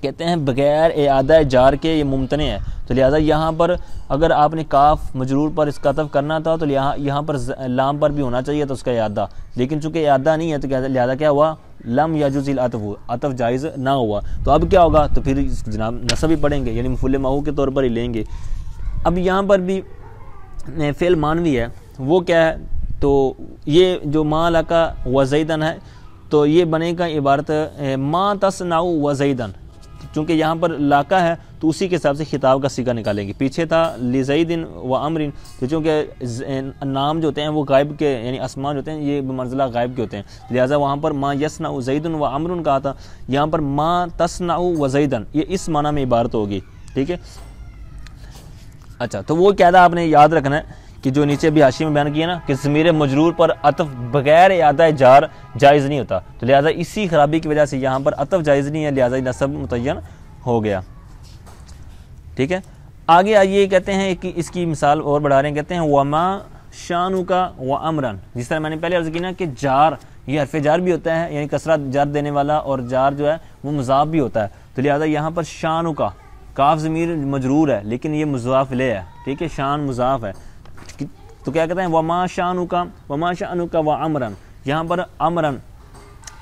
کہتے ہیں بغیر اعادہ جار کے یہ ممتنع ہے. تو لہٰذا یہاں پر اگر آپ نے کاف مجرور پر اس کا عطف کرنا تھا تو یہاں پر لام پر بھی ہونا چاہیے تھا اس کا اعادہ، لیکن چونکہ اعادہ نہیں ہے تو لہٰذا کیا ہوا، لم یجوز العطف جائز نہ ہوا۔ تو اب کیا ہوگا، تو پھر جناب نصب ہی پڑھیں گے، یعنی مفعول محو کے طور پر ہی لیں گے۔ اب یہاں پر بھی فعل مانوی ہے، وہ کیا ہے، تو یہ جو ما لکا و زیدن ہے، تو یہ بنے گا عبارت ما تصنع و زیدن، چونکہ یہاں پر لاکا ہے تو اسی کے حساب سے خطاب کا صیغہ نکالیں گے۔ پیچھے تھا لزید و امر، تو چونکہ نام جو ہوتے ہیں وہ غائب کے، یعنی اسماء جو ہوتے ہیں یہ بمنزلہ غائب کے ہوتے ہیں، لہٰذا وہاں پر ما یصنع زید و امر کہا تھا، یہاں پر ما تصنع و زیدن، یہ اس معنی میں عبارت ہوگی، ٹھیک ہے۔ اچھا، تو وہ کیا تھا آپ نے یاد رکھنا ہے کہ جو نیچے بھی حاشیے میں بیان کیا نا کہ ضمیر مجرور پر عطف بغیر اعادہ جار جائز نہیں ہوتا، تو لہٰذا اسی خرابی کی وجہ سے یہاں پر عطف جائز نہیں ہے، لہٰذا نصب متعین ہو گیا، ٹھیک ہے۔ آگے آئیے کہتے ہیں کہ اس کی مثال اور بڑھا رہے ہیں، کہتے ہیں وما شانو کا و امرن، جس طرح میں نے پہلے عرض کی نا کہ جار یہ حرف جار بھی ہوتا ہے، یعنی کسرہ جار دینے والا، اور جار جو ہے وہ مضاف بھی ہوتا ہے، تو لہٰذا یہاں پر شانو کا کاف ضمیر مجرور ہے لیکن یہ مضاف الیہ ہے، ٹھیک ہے، شان مضاف ہے، تو کیا کہتے ہیں وما شانو کا و امرن، یہاں پر امرن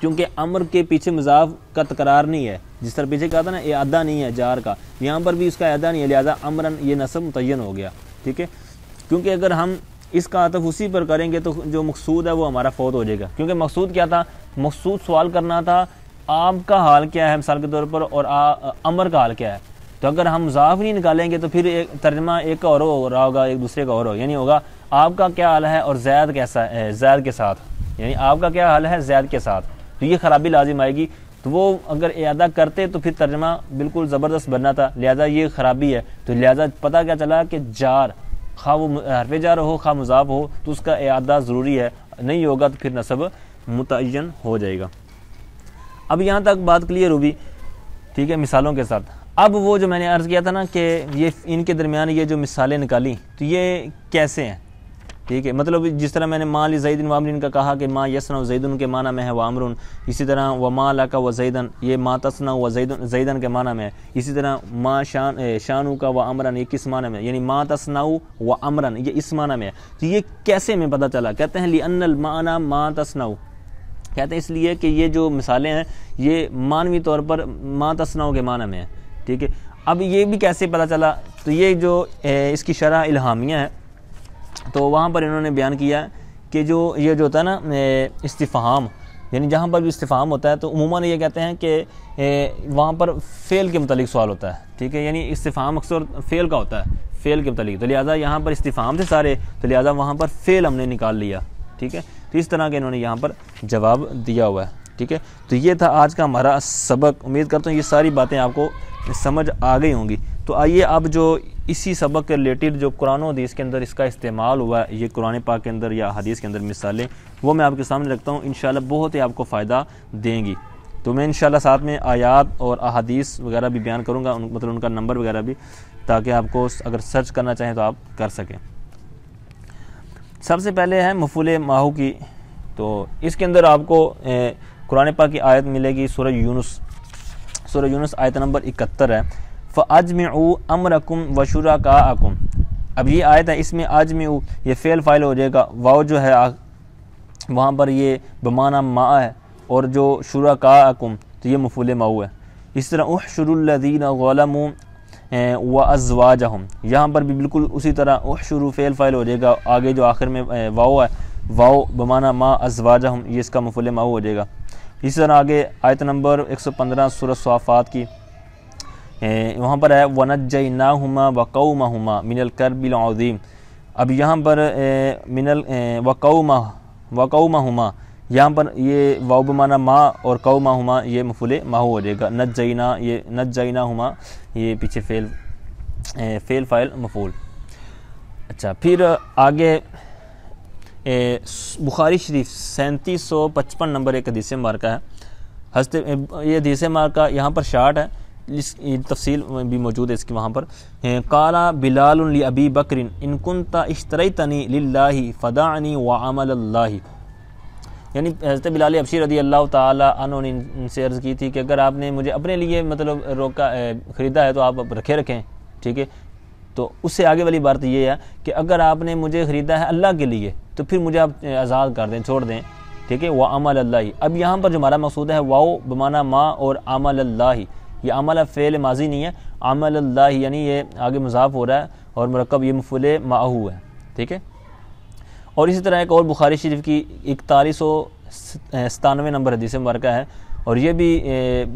کیونکہ امر کے پیچھے مضاف کا تکرار نہیں ہے، جس طرح پیچھے کہا تھا نا اعادہ نہیں ہے جار کا، یہاں پر بھی اس کا اعادہ نہیں ہے، لہذا امرن یہ نصب متعین ہو گیا، ٹھیک ہے۔ کیونکہ اگر ہم اس کا عطف اسی پر کریں گے تو جو مقصود ہے وہ ہمارا فوت ہو جائے گا، کیونکہ مقصود کیا تھا، مقصود سوال کرنا تھا آپ کا حال کیا ہے مثال کے طور پر، اور امر کا حال کیا ہے، تو اگر ہم مضاف نہیں نکالیں گے تو پھر ترجمہ ایک کا اور ہو رہا ہوگا، ایک دوسرے کا اور ہو، یعنی ہوگا آپ کا کیا حال ہے اور زید کیسا ہے، زید کے ساتھ، یعنی آپ کا کیا حال ہے زید کے ساتھ، تو یہ خرابی لازم آئے گی، تو وہ اگر اعادہ کرتے تو پھر ترجمہ بالکل زبردست بننا تھا، لہذا یہ خرابی ہے، تو لہذا پتہ کیا چلا کہ جار خواہ وہ حرف جار ہو خواہ مضاف ہو تو اس کا اعادہ ضروری ہے، نہیں ہوگا تو پھر نصب متعین ہو جائے گا۔ اب یہاں تک بات کلیئر ہوگی، ٹھیک ہے، مثالوں کے ساتھ۔ اب وہ جو میں نے عرض کیا تھا نا کہ یہ ان کے درمیان یہ جو مثالیں نکالی تو یہ کیسے ہیں، ٹھیک ہے، مطلب جس طرح میں نے ما لزید و امر کا کہا کہ ما یصنع زیدن کے معنی میں ہے و امر، اسی طرح وما لک و زیدن یہ ما تصنع و زیدن کے معنی میں ہے، اسی طرح ما شانو کا و امرن یہ کس معنی میں ہے، یعنی ما تصنع و امرن یہ اس معنی میں ہے، تو یہ کیسے میں پتہ چلا، کہتے ہیں لأن المعنی ما تصنع، کہتے ہیں اس لیے کہ یہ جو مثالیں ہیں یہ معنوی طور پر ما تصنع کے معنی میں ہیں، ٹھیک ہے۔ اب یہ بھی کیسے پتہ چلا، تو یہ جو اس کی شرح الہامیہ ہے تو وہاں پر انہوں نے بیان کیا کہ یہ جو ہوتا ہے نا استفہام، یعنی جہاں پر بھی استفہام ہوتا ہے تو عموماً یہ کہتے ہیں کہ وہاں پر فعل کے متعلق سوال ہوتا ہے، ٹھیک ہے، یعنی استفہام اکثر فعل کا ہوتا ہے، فعل کے متعلق، تو لہٰذا یہاں پر استفہام تھے سارے، تو لہٰذا وہاں پر فعل ہم نے نکال لیا، ٹھیک ہے، تو اس طرح کے انہوں نے یہاں پر جواب دیا ہوا ہے، ٹھیک ہے۔ تو یہ تھا آج کا ہمارا سبق، امید کرتا ہوں یہ ساری باتیں آپ کو سمجھ آ گئی ہوں گی۔ تو آئیے اب جو اسی سبق کے ریلیٹڈ جو قرآن و حدیث کے اندر اس کا استعمال ہوا ہے، یہ قرآن پاک کے اندر یا حدیث کے اندر مثالیں، وہ میں آپ کے سامنے رکھتا ہوں، انشاءاللہ بہت ہی آپ کو فائدہ دیں گی۔ تو میں انشاءاللہ ساتھ میں آیات اور احادیث وغیرہ بھی بیان کروں گا، مطلب ان کا نمبر وغیرہ بھی، تاکہ آپ کو اگر سرچ کرنا چاہیں تو آپ کر سکیں۔ سب سے پہلے ہے مفعول ماہو کی، تو اس کے اندر آپ کو قرآن پاک کی آیت ملے گی سورہ یونس آیت نمبر 71 ہے، فَأَجْمِعُوا أَمْرَكُمْ وَشُرَكَاءَكُمْ۔ اب یہ آیت ہے، اس میں اجمعوا یہ فعل فاعل ہو جائے گا، واو جو ہے وہاں پر یہ بمعنی ما ہے، اور جو شرکاءکم تو یہ مفعول ماہو ہے۔ اس طرح احشروا الذین ظلموا وازواجہم، یہاں پر بھی بالکل اسی طرح احشروا فعل فاعل ہو جائے گا، آگے جو آخر میں واو ہے، واو بمعنی ما ازواجہم یہ اس کا مفعول ماہو ہو جائے گا۔ اسی طرح آگے آیت نمبر 115 سورہ صافات کی، وہاں پر ہے وَنَجَّيْنَاهُمَا وَقَوْمَهُمَا مِنَ الْكَرْبِ الْعَظِيمِ۔ اب یہاں پر وَقَوْمَهُمَا یہاں پر یہ واو بمعنی ما اور قومہما یہ مفعول ماہو ہو جائے گا، نجیناہما یہ پیچھے فعل فاعل مفعول۔ اچھا، پھر آگے بخاری شریف 3755 نمبر ایک حدیث مبارکہ ہے، یہ حدیث مبارکہ یہاں پر شارٹ ہے، اس تفصیل بھی موجود ہے اس کی، وہاں پر قال بلال لأبی بکر ان کنت اشتریتنی للہ فدعنی وعمل اللہ، یعنی حضرت بلال حبشی رضی اللہ تعالی عنہ نے ان سے عرض کی تھی کہ اگر آپ نے مجھے اپنے لیے مطلب خریدا ہے تو آپ رکھیں، ٹھیک ہے، تو اس سے آگے والی بات یہ ہے کہ اگر آپ نے مجھے خریدا ہے اللہ کے لیے تو پھر مجھے آپ آزاد کر دیں، چھوڑ دیں، ٹھیک ہے. وعمل اللہ، اب یہاں پر جو ہمارا مقصود ہے واو بمعنی ما اور عمل اللہ، یہ عمل فعل ماضی نہیں ہے، عمل اللہ یعنی یہ آگے مضاف ہو رہا ہے اور مرکب یہ مفعول معہ ہے، ٹھیک ہے. اور اسی طرح ایک اور بخاری شریف کی 4197 نمبر حدیث مبارکہ ہے، اور یہ بھی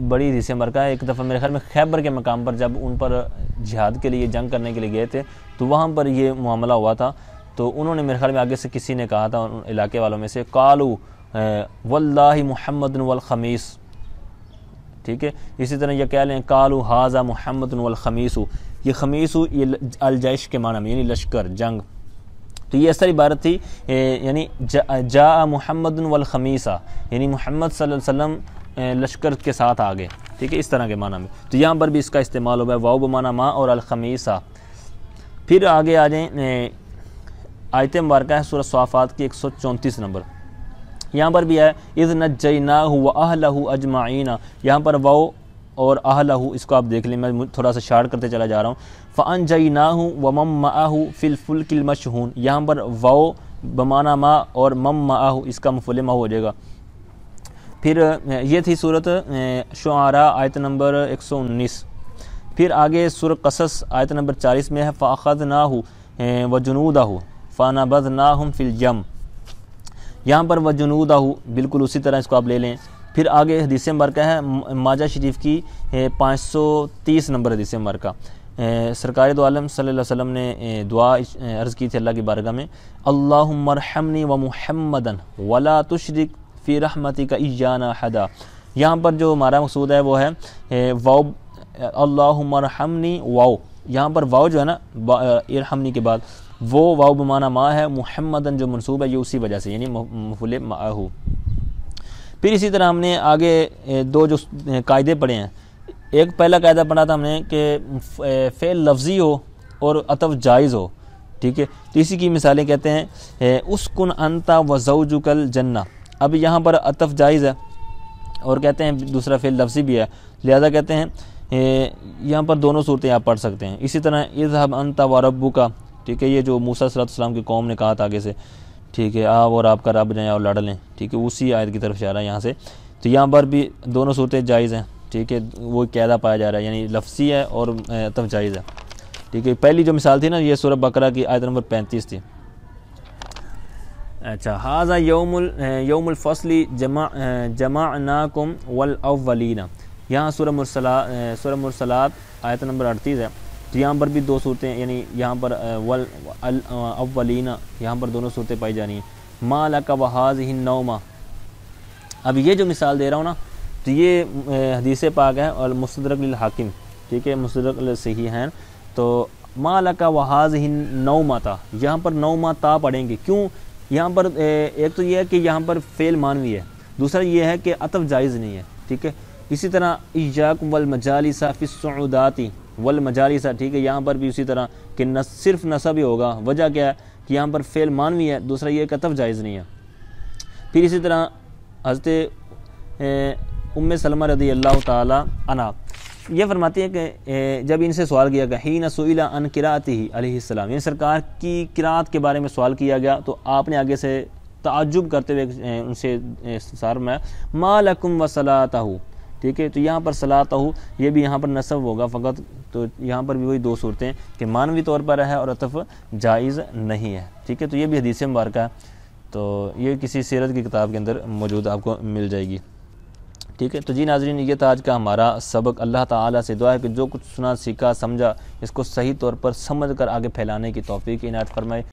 بڑی حدیث مبارکہ ہے. ایک دفعہ میرے خیال میں خیبر کے مقام پر جب ان پر جہاد کے لیے جنگ کرنے کے لیے گئے تھے تو وہاں پر یہ معاملہ ہوا تھا. تو انہوں نے میرے خیال میں آگے سے کسی نے کہا تھا ان علاقے والوں میں سے، قالو واللہ محمد والخمیس، ٹھیک ہے. اسی طرح یہ کہہ لیں قالو ھذا محمد والخمیس، یہ خمیس یہ الجیش کے معنی میں یعنی لشکر، جنگ. تو یہ ایسا عبارت تھی، یعنی جاء محمد والخمیسہ یعنی محمد صلی اللہ علیہ وسلم لشکر کے ساتھ آگے، ٹھیک ہے، اس طرح کے معنی میں. تو یہاں پر بھی اس کا استعمال ہوا ہے، واو بمعنی ما اور الخمیسہ. پھر آگے آ جائیں، آیت مبارکہ ہے سورہ صافات کی 134 نمبر. یہاں پر بھی ہے اذ نجیناہ واہلہ اجمعین، یہاں پر واو اور اہلہ، اس کو آپ دیکھ لیں، میں تھوڑا سا شارٹ کرتے چلا جا رہا ہوں. فانجیناہ ومن معہ فی الفلک المشحون، یہاں پر واو بمعنی ما اور من معہ اس کا مفعول معہ ہو جائے گا. پھر یہ تھی صورت شعراء آیت نمبر 119. پھر آگے سورۃ قصص آیت نمبر 40 میں ہے فاخذناہ وجنودہ فنبذناہم فی الیم، یہاں پر وجنودہ بالکل اسی طرح اس کو آپ لے لیں. پھر آگے حدیث مبارکہ ہے ماجہ شریف کی 530 نمبر حدیث مبارکہ. سرکار دو عالم صلی اللہ علیہ وسلم نے دعا عرض کی تھی اللہ کی بارگاہ میں، اللہم ارحمنی ومحمدا ولا تشرک فی رحمتک ایانا احدا. یہاں پر جو ہمارا مقصود ہے وہ ہے واو، اللہم ارحمنی واو، یہاں پر واو جو ہے نا ارحمنی کے بعد وہ واو بمعنی ما ہے، محمدن جو منصوب ہے یہ اسی وجہ سے یعنی مفعول معہ. پھر اسی طرح ہم نے آگے دو جو قاعدے پڑھے ہیں، ایک پہلا قاعدہ پڑھا تھا ہم نے کہ فعل لفظی ہو اور عطف جائز ہو، ٹھیک ہے. تو اسی کی مثالیں کہتے ہیں اسکن انت وزوجک الجنہ. اب یہاں پر عطف جائز ہے اور کہتے ہیں دوسرا فعل لفظی بھی ہے، لہذا کہتے ہیں یہاں پر دونوں صورتیں آپ پڑھ سکتے ہیں. اسی طرح اذهب انت وربک، ٹھیک ہے، یہ جو موسیٰ صلی اللہ علیہ وسلم کی قوم نے کہا تھا آگے سے، ٹھیک ہے، آپ اور آپ کا رب جائیں اور لڑ لیں، ٹھیک ہے، اسی آیت کی طرف اشارہ ہے یہاں سے. تو یہاں پر بھی دونوں صورتیں جائز ہیں، ٹھیک ہے، وہ قاعدہ پایا جا رہا ہے یعنی لفظی ہے اور عطف جائز ہے، ٹھیک ہے. پہلی جو مثال تھی نا یہ سورہ بقرہ کی آیت نمبر 35 تھی. اچھا، ھذا یوم الفصل جمعناکم والاولین، یہاں سورہ مرسلات آیت نمبر 38 ہے. تو یہاں پر بھی دو صورتیں یعنی یہاں پر والاولین یہاں پر دونوں صورتیں پائی جانی ہیں. ما لک وھذہ النومہ، اب یہ جو مثال دے رہا ہوں نا تو یہ حدیث پاک ہے اور مستدرک للحاکم، ٹھیک ہے، مستدرک للصحیح ہیں. تو ما لک وھذہ النومۃ، یہاں پر نومۃ پڑھیں گے، کیوں؟ یہاں پر ایک تو یہ ہے کہ یہاں پر فعل مانوی ہے، دوسرا یہ ہے کہ عطف جائز نہیں ہے، ٹھیک ہے. اسی طرح ایاکم والمجالس فی الصعودات والمجالس، ٹھیک ہے، یہاں پر بھی اسی طرح کہ صرف نصب ہی ہوگا. وجہ کیا ہے کہ یہاں پر فعل مانوی ہے، دوسرا یہ کہ عطف جائز نہیں ہے. پھر اسی طرح حضرت ام سلمہ رضی اللہ تعالی عنہا یہ فرماتی ہے کہ جب ان سے سوال کیا گیا حین سئل عن قراءتہ علیہ السلام، یعنی سرکار کی قراءت کے بارے میں سوال کیا گیا تو آپ نے آگے سے تعجب کرتے ہوئے ان سے سار میں ما لکم وصلاتہ، ٹھیک ہے. تو یہاں پر صلاتہ یہ بھی یہاں پر نصب ہوگا فقط. تو یہاں پر بھی وہی دو صورتیں کہ مانوی طور پر ہے اور عطف جائز نہیں ہے، ٹھیک ہے. تو یہ بھی حدیث مبارکہ ہے، تو یہ کسی سیرت کی کتاب کے اندر موجود آپ کو مل جائے گی، ٹھیک ہے. تو جی ناظرین، یہ تھا آج کا ہمارا سبق. اللہ تعالیٰ سے دعا ہے کہ جو کچھ سنا سیکھا سمجھا اس کو صحیح طور پر سمجھ کر آگے پھیلانے کی توفیق عنایت فرمائے.